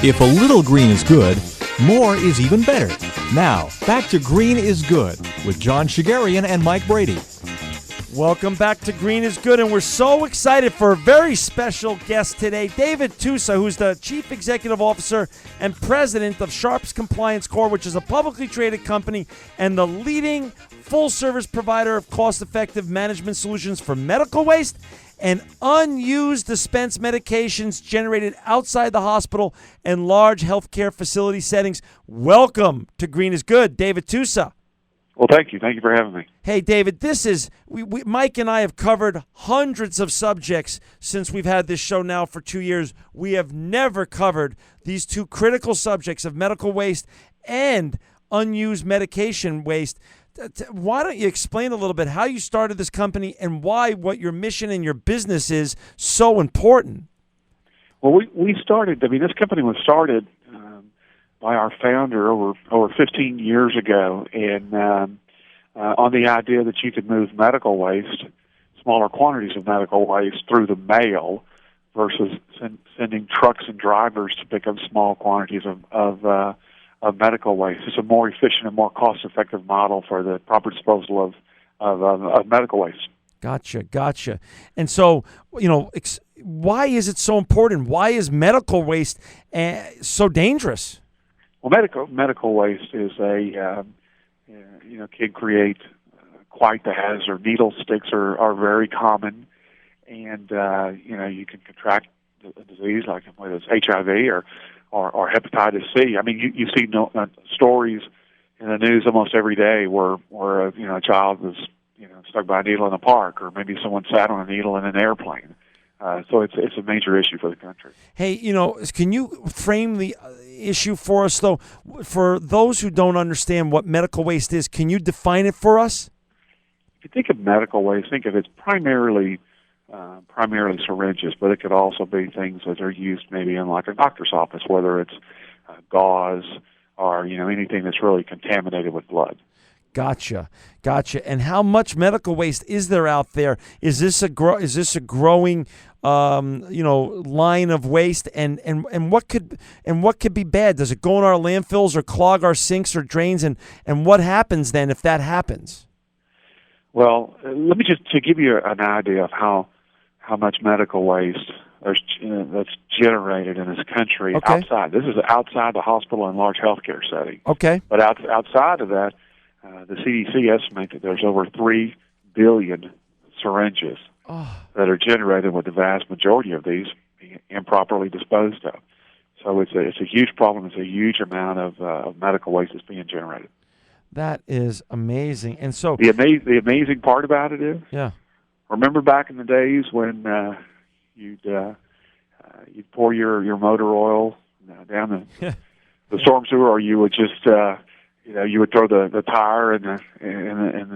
If a little green is good, more is even better. Now, back to Green is Good with John Shigarian and Mike Brady. Welcome back to Green is Good, and we're so excited for a very special guest today, David Tusa, who's the Chief Executive Officer and President of Sharps Compliance Corp., which is a publicly traded company and the leading full-service provider of cost-effective management solutions for medical waste and unused dispensed medications generated outside the hospital and large healthcare facility settings. Welcome to Green is Good, David Tusa. Well, thank you. Thank you for having me. Hey, David, this is Mike and I have covered hundreds of subjects since we've had this show now for 2 years. We have never covered these two critical subjects of medical waste and unused medication waste. Why don't you explain a little bit how you started this company and why what your mission and your business is so important? Well, we started, this company was started by our founder over 15 years ago, and on the idea that you could move medical waste, smaller quantities of medical waste, through the mail versus sending trucks and drivers to pick up small quantities of medical waste. It's a more efficient and more cost-effective model for the proper disposal of medical waste. Gotcha. And so, why is it so important? Why is medical waste so dangerous? Well, medical waste is can create quite the hazard. Needle sticks are very common, and you can contract a disease like whether it's HIV or hepatitis C. You see stories in the news almost every day where a child was stuck by a needle in a park, or maybe someone sat on a needle in an airplane. So it's a major issue for the country. Hey, can you frame the issue for us, though? For those who don't understand what medical waste is, can you define it for us? If you think of medical waste, think of it primarily syringes, but it could also be things that are used maybe in like a doctor's office, whether it's gauze or anything that's really contaminated with blood. Gotcha. And how much medical waste is there out there? Is this a growing line of waste? And what could be bad? Does it go in our landfills or clog our sinks or drains? And what happens then if that happens? Well, let me just to give you an idea of how much medical waste that's generated in this country. Okay. Outside. This is outside the hospital and large healthcare setting. Okay. But outside of that, the CDC estimates that there's over 3 billion syringes that are generated, with the vast majority of these being improperly disposed of. So it's a huge problem. It's a huge amount of medical waste that's being generated. That is amazing. And so the amazing part about it is, remember back in the days when you'd pour your motor oil down the storm sewer, or you would just you would throw the tire in the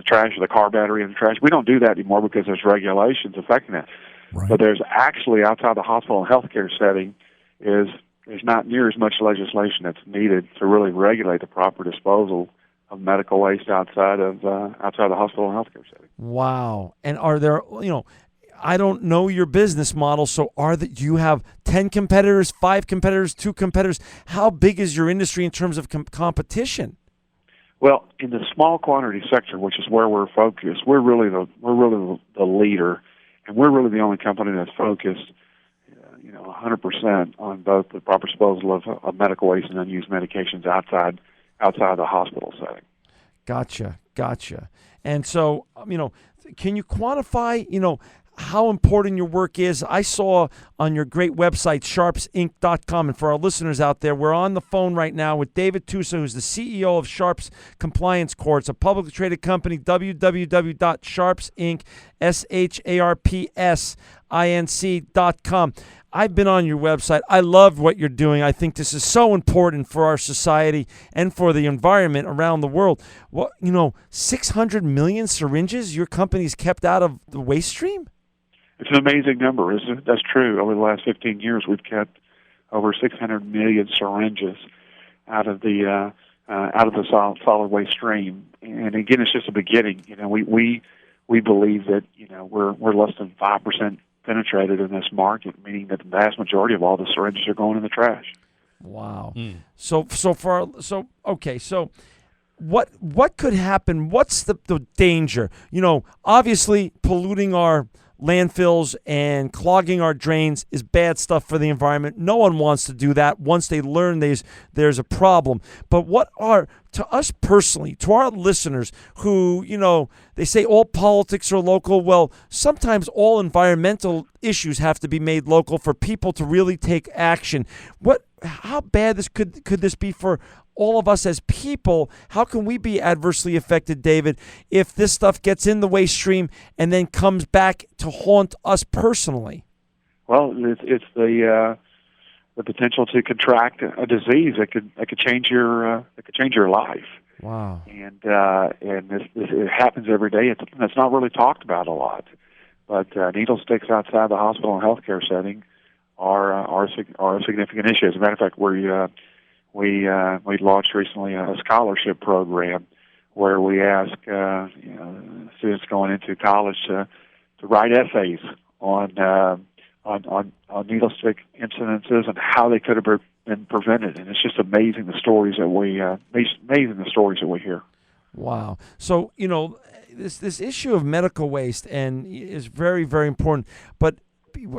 trash, or the car battery in the trash. We don't do that anymore because there's regulations affecting that. Right. But there's actually, outside the hospital and healthcare setting, there's not near as much legislation that's needed to really regulate the proper disposal of medical waste outside the hospital and healthcare setting. Wow. And are there, I don't know your business model, so do you have 10 competitors, 5 competitors, 2 competitors? How big is your industry in terms of competition? Well, in the small quantity sector, which is where we're focused, we're really the leader, and we're really the only company that's focused, 100% on both the proper disposal of medical waste and unused medications outside the hospital setting. Gotcha. And so, can you quantify, how important your work is? I saw on your great website, sharpsinc.com, and for our listeners out there, we're on the phone right now with David Tusa, who's the CEO of Sharps Compliance Corp. It's a publicly traded company, www.sharpsinc.com. I've been on your website. I love what you're doing. I think this is so important for our society and for the environment around the world. 600 million syringes your company's kept out of the waste stream? It's an amazing number, isn't it? That's true. Over the last 15 years, we've kept over 600 million syringes out of the solid waste stream. And again, it's just a beginning. We believe that we're less than 5% penetrated in this market, meaning that the vast majority of all the syringes are going in the trash. Wow. So what could happen? What's the danger? Obviously polluting our landfills and clogging our drains is bad stuff for the environment. No one wants to do that once they learn there's a problem. But what are, to us personally, to our listeners who, they say all politics are local. Well, sometimes all environmental issues have to be made local for people to really take action. How bad could this be for all of us as people? How can we be adversely affected, David, if this stuff gets in the waste stream and then comes back to haunt us personally? Well, it's the potential to contract a disease that could change your life. Wow. And this it happens every day. It's not really talked about a lot, but needle sticks outside the hospital and healthcare setting are a significant issue. As a matter of fact, we launched recently a scholarship program where we ask students going into college to write essays on needle stick incidences and how they could have been prevented. And it's just amazing the stories that we hear. Wow. So this issue of medical waste is very, very important, but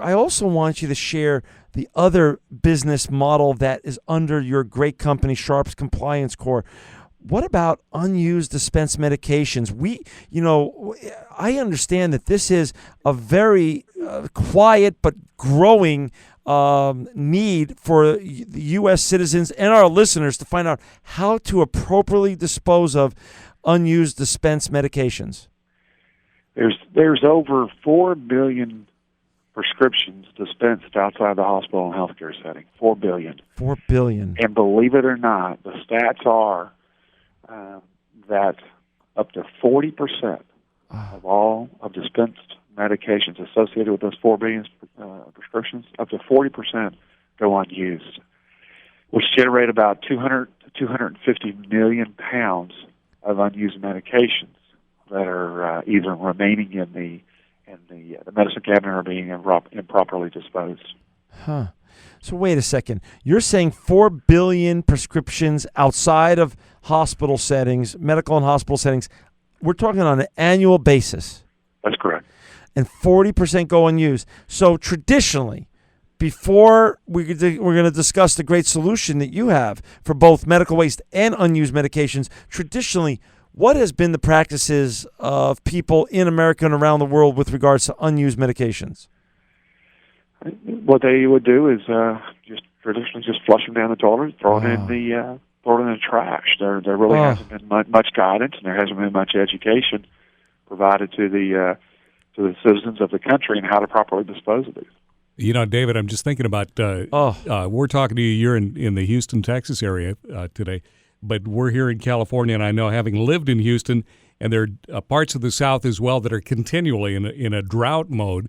I also want you to share the other business model that is under your great company, Sharps Compliance Corps. What about unused dispensed medications? I understand that this is a very quiet but growing need for the U.S. citizens and our listeners to find out how to appropriately dispose of unused dispensed medications. There's over 4 billion prescriptions dispensed outside the hospital and healthcare setting. 4 billion. 4 billion. And believe it or not, the stats are that up to 40% of all of dispensed medications associated with those 4 billion prescriptions, up to 40% go unused, which generate about 200 to 250 million pounds of unused medications that are either remaining in the medicine cabinet or being improperly disposed. Huh. So wait a second. You're saying 4 billion prescriptions outside of hospital settings, medical and hospital settings. We're talking on an annual basis. That's correct. And 40% go unused. So traditionally, before we're going to discuss the great solution that you have for both medical waste and unused medications, traditionally, what has been the practices of people in America and around the world with regards to unused medications? What they would do is just traditionally just flush them down the toilet, throw it in the trash. There really hasn't been much guidance, and there hasn't been much education provided to the citizens of the country and how to properly dispose of these. David, I'm just thinking about we're talking to you. You're in the Houston, Texas area today, but we're here in California, and I know, having lived in Houston, and there are parts of the South as well that are continually in a drought mode.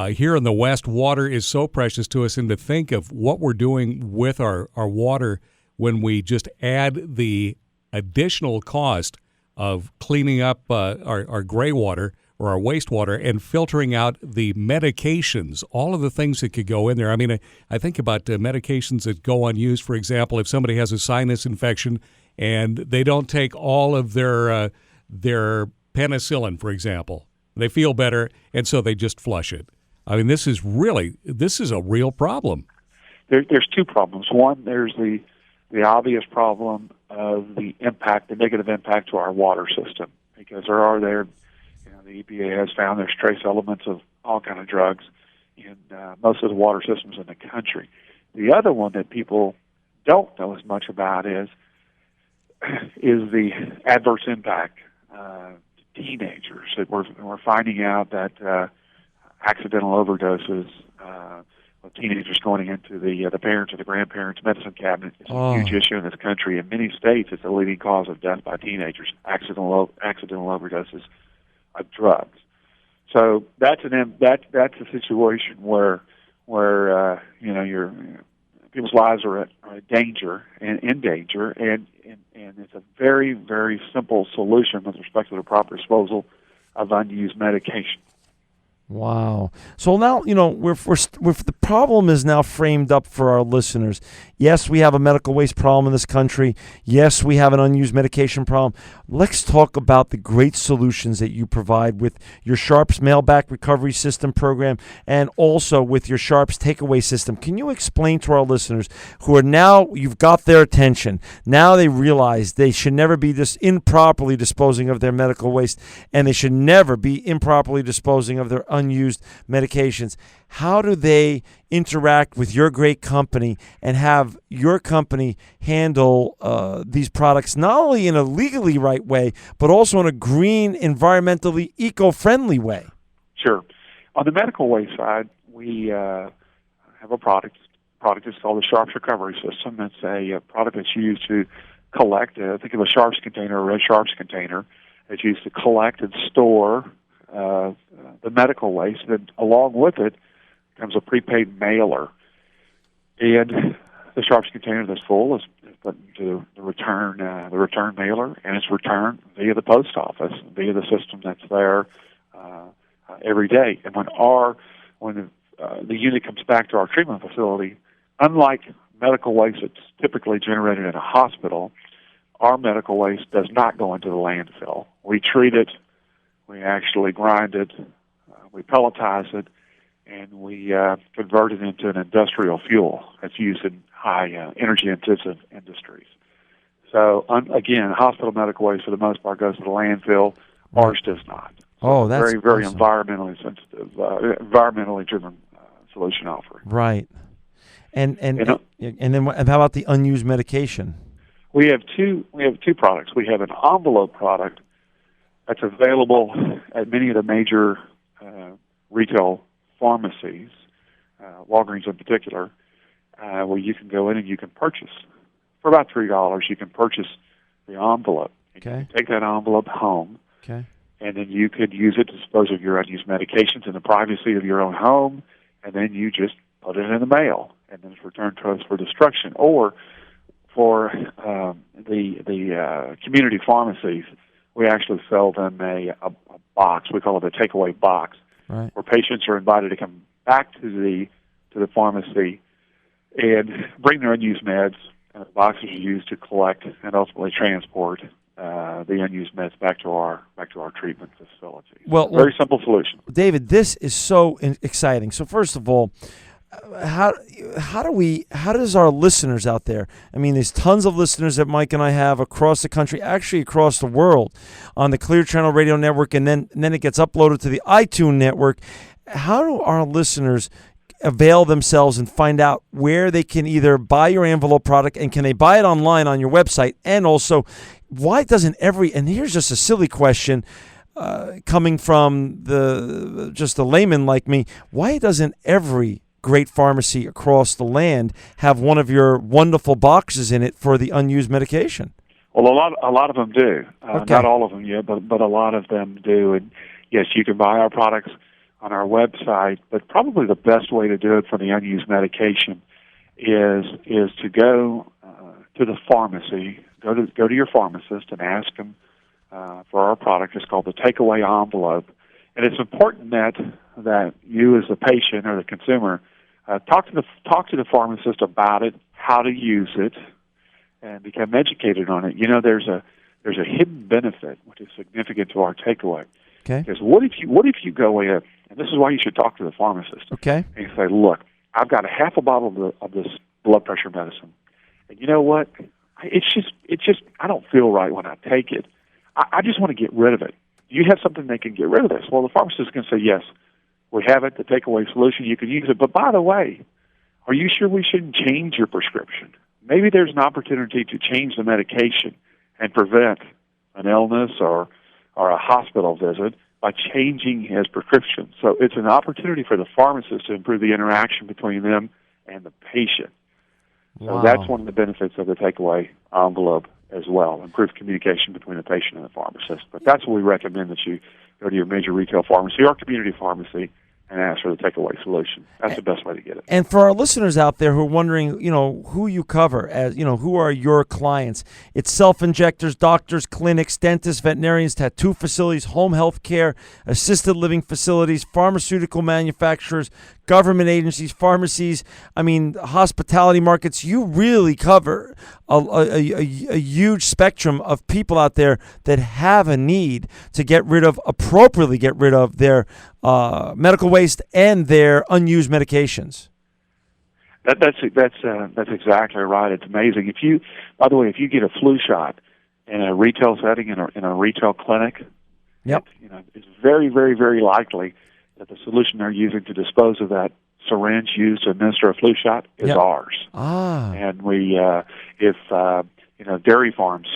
Here in the West, water is so precious to us, and to think of what we're doing with our water when we just add the additional cost of cleaning up our gray water or our wastewater and filtering out the medications, all of the things that could go in there. I mean, I think about medications that go unused. For example, if somebody has a sinus infection and they don't take all of their penicillin, for example, they feel better, and so they just flush it. I mean, this is a real problem. There's two problems. One, there's the obvious problem of the negative impact to our water system, because the EPA has found there's trace elements of all kind of drugs in most of the water systems in the country. The other one that people don't know as much about is the adverse impact to teenagers. We're finding out that accidental overdoses of teenagers going into the parents' or the grandparents' medicine cabinet is a huge issue in this country. In many states, it's a leading cause of death by teenagers, accidental overdoses of drugs. So that's a situation where people's lives are in danger, and it's a very, very simple solution with respect to the proper disposal of unused medication. Wow. So now, the problem is now framed up for our listeners. Yes, we have a medical waste problem in this country. Yes, we have an unused medication problem. Let's talk about the great solutions that you provide with your Sharps Mailback Recovery System program and also with your Sharps Takeaway System. Can you explain to our listeners who are now, you've got their attention, now they realize they should never be improperly disposing of their medical waste, and they should never be improperly disposing of their unused medications. How do they interact with your great company and have your company handle these products not only in a legally right way, but also in a green, environmentally eco-friendly way? Sure. On the medical waste side, we have a product. The product is called the Sharps Recovery System. It's a product that's used to collect, think of a Sharps container, a red Sharps container. It's used to collect and store the medical waste, and along with it comes a prepaid mailer. And the Sharps container that's full is put into the return mailer, and it's returned via the post office, via the system that's there every day. And when the unit comes back to our treatment facility, unlike medical waste that's typically generated in a hospital, our medical waste does not go into the landfill. We treat it, we actually grind it, we pelletize it, and we convert it into an industrial fuel that's used in high energy-intensive industries. So, again, hospital medical waste for the most part goes to the landfill. Ours does not. Oh, that's very, very awesome. environmentally sensitive, environmentally driven solution offering. Right. And then how about the unused medication? We have two products. We have an envelope product that's available at many of the major retail pharmacies, Walgreens in particular, where you can go in and you can purchase for about $3. You can purchase the envelope. Okay. You can take that envelope home. Okay. And then you could use it to dispose of your unused medications in the privacy of your own home, and then you just put it in the mail, and then it's returned to us for destruction. Or for the community pharmacies, we actually sell them a box. We call it a takeaway box, right, where patients are invited to come back to the pharmacy and bring their unused meds. And the boxes are used to collect and ultimately transport the unused meds back to our treatment facility. Well, very simple solution. David, this is so exciting. So first of all, how does our listeners out there? I mean, there's tons of listeners that Mike and I have across the country, actually across the world, on the Clear Channel Radio Network, and then it gets uploaded to the iTunes network. How do our listeners avail themselves and find out where they can either buy your envelope product, and can they buy it online on your website? And also, why doesn't and here's just a silly question coming from just a layman like me, why doesn't every great pharmacy across the land have one of your wonderful boxes in it for the unused medication? Well, a lot of them do. Okay. Not all of them yet, but a lot of them do. And yes, you can buy our products on our website, but probably the best way to do it for the unused medication is to go to the pharmacy, go to your pharmacist and ask them for our product. It's called the takeaway envelope, and it's important that you as the patient or the consumer talk to the pharmacist about it, how to use it, and become educated on it. You know, there's a hidden benefit which is significant to our takeaway. Okay. Because what if you go in, and this is why you should talk to the pharmacist. Okay. And you say, look, I've got a half a bottle of this blood pressure medicine, and you know what? It's just I don't feel right when I take it. I just want to get rid of it. Do you have something that can get rid of this? Well, the pharmacist can say, yes, we have it, the takeaway solution, you can use it. But by the way, are you sure we shouldn't change your prescription? Maybe there's an opportunity to change the medication and prevent an illness or a hospital visit by changing his prescription. So it's an opportunity for the pharmacist to improve the interaction between them and the patient. So Wow. that's one of the benefits of the takeaway envelope as well, improve communication between the patient and the pharmacist. But that's what we recommend, that you go to your major retail pharmacy or community pharmacy and ask for the takeaway solution. That's the best way to get it. And for our listeners out there who are wondering, who you cover, as who are your clients? It's self-injectors, doctors, clinics, dentists, veterinarians, tattoo facilities, home health care, assisted living facilities, pharmaceutical manufacturers, government agencies, pharmacies, hospitality markets. You really cover a huge spectrum of people out there that have a need to appropriately get rid of their medical waste and their unused medications. That's exactly right. It's amazing. By the way, if you get a flu shot in a retail setting, in a retail clinic, yep, it's very, very, very likely that the solution they're using to dispose of that syringe used to administer a flu shot is ours. And we, if dairy farms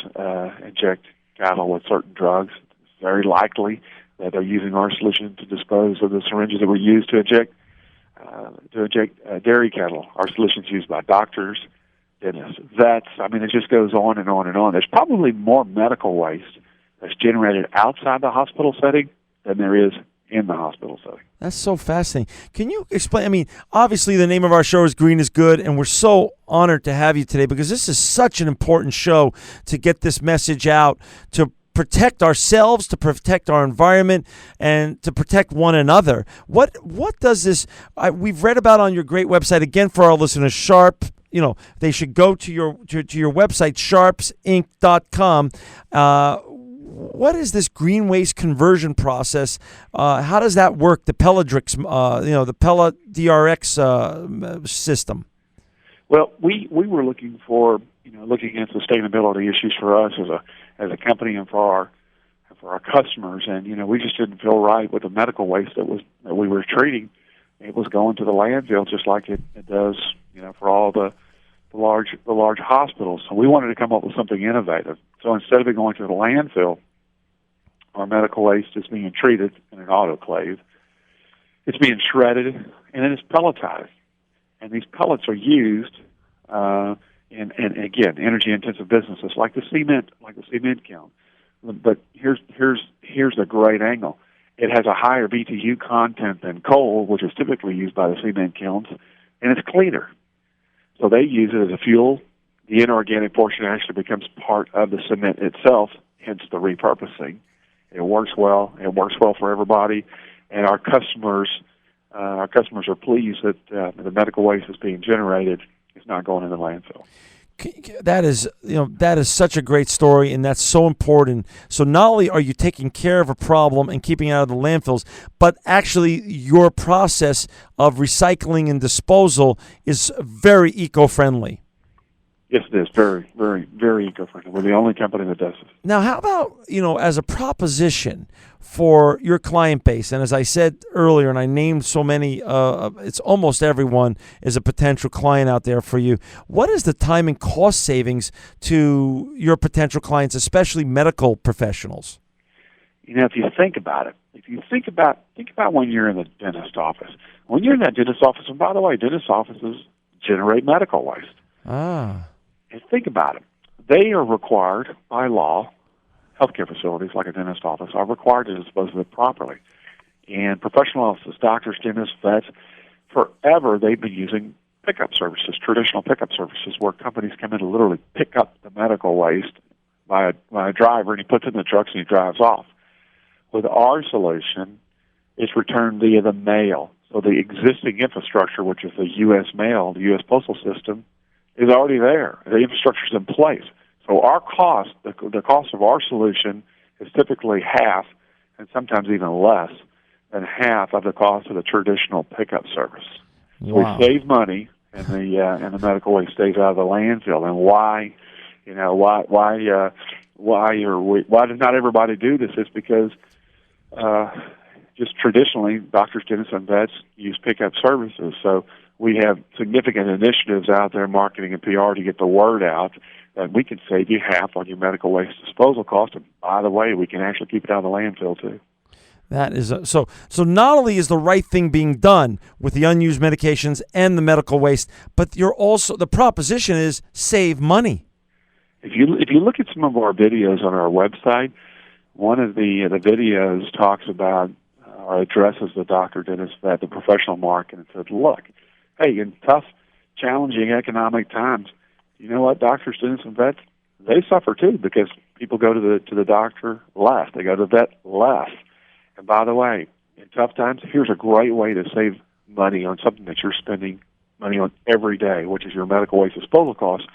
inject cattle with certain drugs, it's very likely that they're using our solution to dispose of the syringes that were used to inject dairy cattle. Our solution's used by doctors, dentists, vets. It just goes on and on and on. There's probably more medical waste that's generated outside the hospital setting than there is in the hospital setting. That's so fascinating. Can you explain? Obviously the name of our show is Green is Good, and we're so honored to have you today because this is such an important show to get this message out, to protect ourselves, to protect our environment, and to protect one another. What does this, we've read about on your great website, again for our listeners, Sharp, they should go to your website, sharpsinc.com. What is this green waste conversion process? How does that work? The Pelladrix, the PellaDRX system. Well, we were looking at sustainability issues for us as a company and for our customers, and we just didn't feel right with the medical waste that we were treating. It was going to the landfill just like it does, for all the large hospitals. So we wanted to come up with something innovative. So instead of it going to the landfill, our medical waste is being treated in an autoclave. It's being shredded, and then it's pelletized. And these pellets are used in again, energy-intensive businesses like the cement kiln. But here's the great angle. It has a higher BTU content than coal, which is typically used by the cement kilns, and it's cleaner. So they use it as a fuel. The inorganic portion actually becomes part of the cement itself, hence the repurposing. It works well. It works well for everybody, and our customers are pleased that the medical waste that's being generated is not going in the landfill. That is such a great story, and that's so important. So not only are you taking care of a problem and keeping it out of the landfills, but actually your process of recycling and disposal is very eco-friendly. Yes, it is. Very, very, very eco-friendly. We're the only company that does it. Now, how about, as a proposition for your client base, and as I said earlier, and I named so many, it's almost everyone is a potential client out there for you. What is the time and cost savings to your potential clients, especially medical professionals? If you think about it, think about when you're in the dentist office. When you're in that dentist office, and by the way, dentist offices generate medical waste. And think about it. They are required by law, healthcare facilities like a dentist office are required to dispose of it properly. And professional offices, doctors, dentists, vets, forever they've been using pickup services, traditional pickup services where companies come in to literally pick up the medical waste by a driver, and he puts it in the trucks and he drives off. With our solution, it's returned via the mail. So the existing infrastructure, which is the U.S. mail, the U.S. postal system, is already there. The infrastructure is in place. So our cost, the cost of our solution is typically half, and sometimes even less than half of the cost of the traditional pickup service. Wow. We save money, and the medical waste stays out of the landfill. And why does not everybody do this? It's because just traditionally, doctors, dentists, and vets use pickup services. So we have significant initiatives out there, marketing and PR, to get the word out that we can save you half on your medical waste disposal cost. And by the way, we can actually keep it out of the landfill too. That is so not only is the right thing being done with the unused medications and the medical waste, but the proposition is save money. If you look at some of our videos on our website, one of the videos talks about addresses the doctor, dentist, vet, the professional market, and said, look, hey, in tough, challenging economic times, you know what, doctors, dentists, and vets, they suffer too, because people go to the doctor less. They go to the vet less. And by the way, in tough times, here's a great way to save money on something that you're spending money on every day, which is your medical waste disposal costs,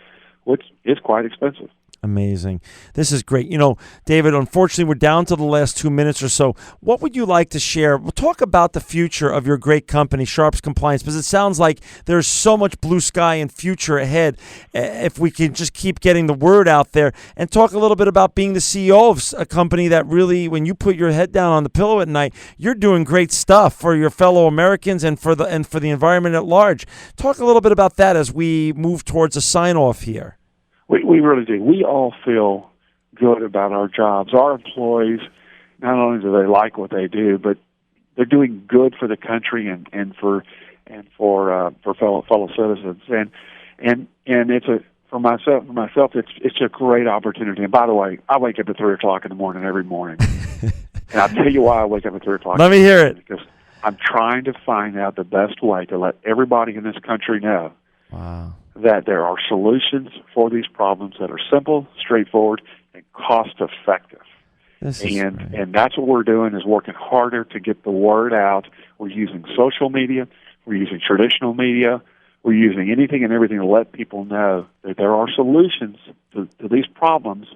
which is quite expensive. Amazing. This is great. You know, David, unfortunately, we're down to the last 2 minutes or so. What would you like to share? We'll talk about the future of your great company, Sharps Compliance, because it sounds like there's so much blue sky and future ahead if we can just keep getting the word out there, and talk a little bit about being the CEO of a company that really, when you put your head down on the pillow at night, you're doing great stuff for your fellow Americans and for the environment at large. Talk a little bit about that as we move towards a sign-off here. We really do. We all feel good about our jobs. Our employees, not only do they like what they do, but they're doing good for the country and for fellow citizens. And it's for myself it's a great opportunity. And by the way, I wake up at 3:00 in the morning every morning, and I'll tell you why I wake up at 3:00. Let me hear it. Because I'm trying to find out the best way to let everybody in this country know. Wow. That there are solutions for these problems that are simple, straightforward, and cost-effective. And that's what we're doing, is working harder to get the word out. We're using social media. We're using traditional media. We're using anything and everything to let people know that there are solutions to these problems,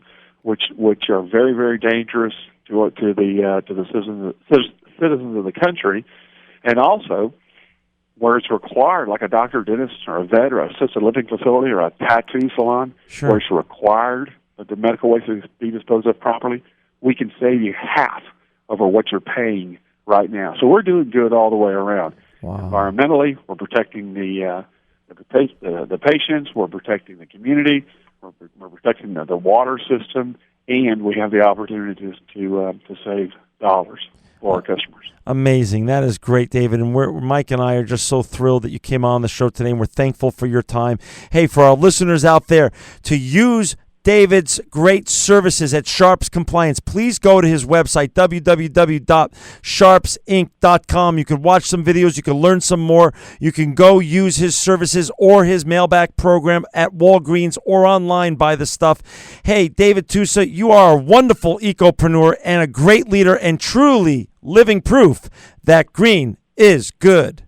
which are very, very dangerous to the citizens of the country, and also where it's required, like a doctor, dentist, or a vet, or a assisted living facility, or a tattoo salon, sure, where it's required that the medical waste be disposed of properly, we can save you half over what you're paying right now. So we're doing good all the way around. Wow. Environmentally, we're protecting the patients, we're protecting the community, we're protecting the water system, and we have the opportunity to save dollars for our customers. Amazing. That is great, David. And Mike and I are just so thrilled that you came on the show today, and we're thankful for your time. Hey, for our listeners out there, to use David's great services at Sharps Compliance, please go to his website, www.sharpsinc.com. You can watch some videos. You can learn some more. You can go use his services or his mailback program at Walgreens or online, buy the stuff. Hey, David Tusa, you are a wonderful ecopreneur and a great leader, and truly living proof that green is good.